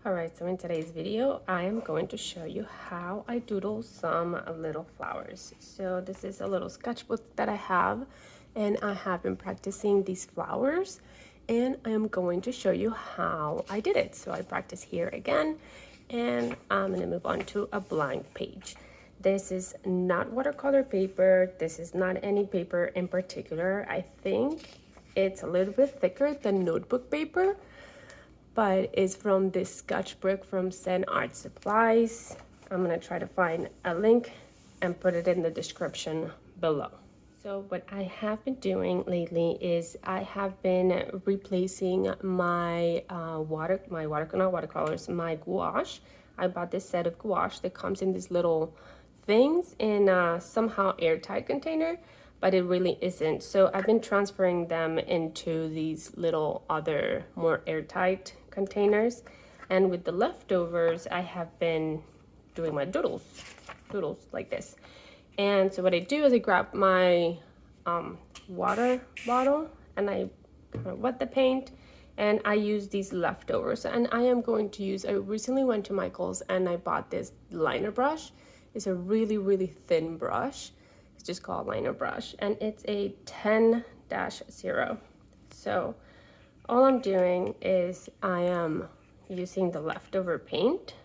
Alright, so in today's video, I am going to show you how I doodle some little flowers. So this is a little sketchbook that I have, and I have been practicing these flowers, and I am going to show you how I did it. So I practice here again, and I'm going to move on to a blank page. This is not watercolor paper. This is not any paper in particular. I think it's a little bit thicker than notebook paper, but it's from this sketchbook from Zen Art Supplies. I'm gonna try to find a link and put it in the description below. So what I have been doing lately is I have been replacing my watercolors, my gouache. I bought this set of gouache that comes in these little things in a somehow airtight container, but it really isn't. So I've been transferring them into these little other more airtight containers, and with the leftovers I have been doing my doodles like this. And so what I do is I grab my water bottle and I kind of wet the paint, and I use these leftovers. And I am going to use, I recently went to Michael's and I bought this liner brush. It's a really thin brush. It's just called liner brush, and it's a 10-0. So all I'm doing is I am using the leftover paint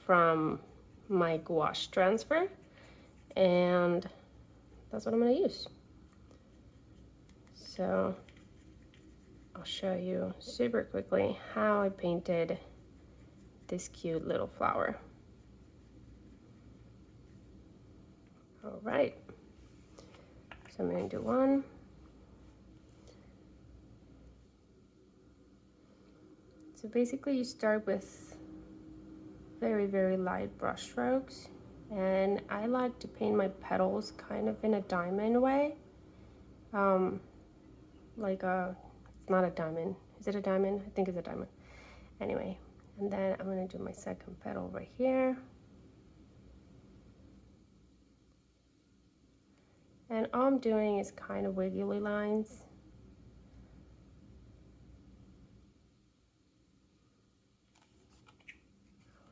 from my gouache transfer, and that's what I'm going to use. So I'll show you super quickly how I painted this cute little flower. All right, so I'm going to do one. So basically you start with very light brush strokes, and I like to paint my petals kind of in a diamond way. It's not a diamond. Is it a diamond? I think it's a diamond. Anyway, and then I'm gonna do my second petal right here. And all I'm doing is kind of wiggly lines.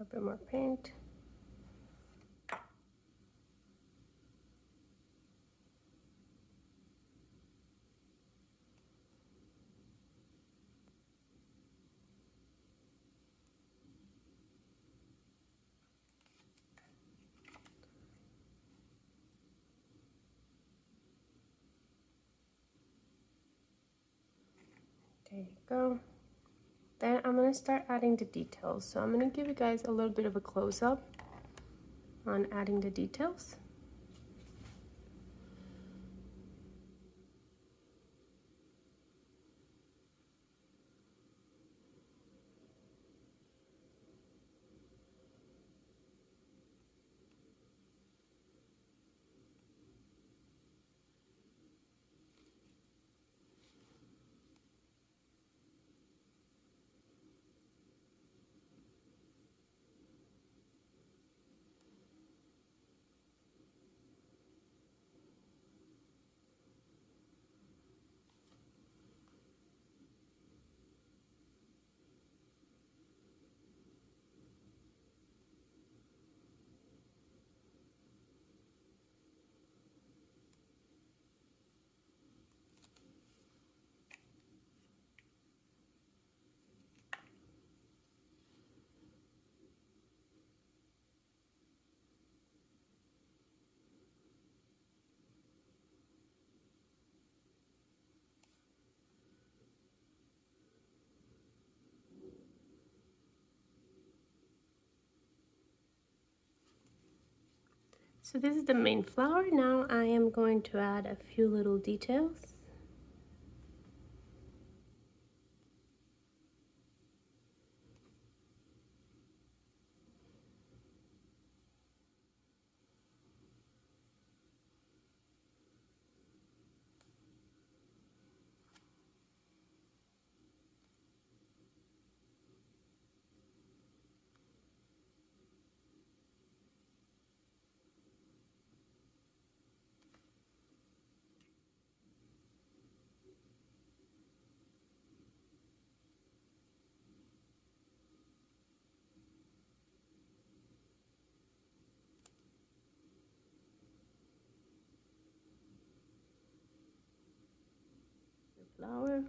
A bit more paint. There you go. Then I'm gonna start adding the details. So I'm gonna give you guys a little bit of a close-up on adding the details. So this is the main flower. Now I am going to add a few little details. flower.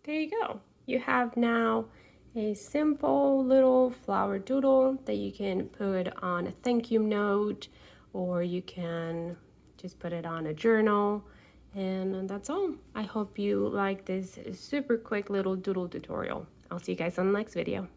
There you go. You have now a simple little flower doodle that you can put on a thank you note, or you can just put it on a journal. And that's all. I hope you like this super quick little doodle tutorial. I'll see you guys on the next video.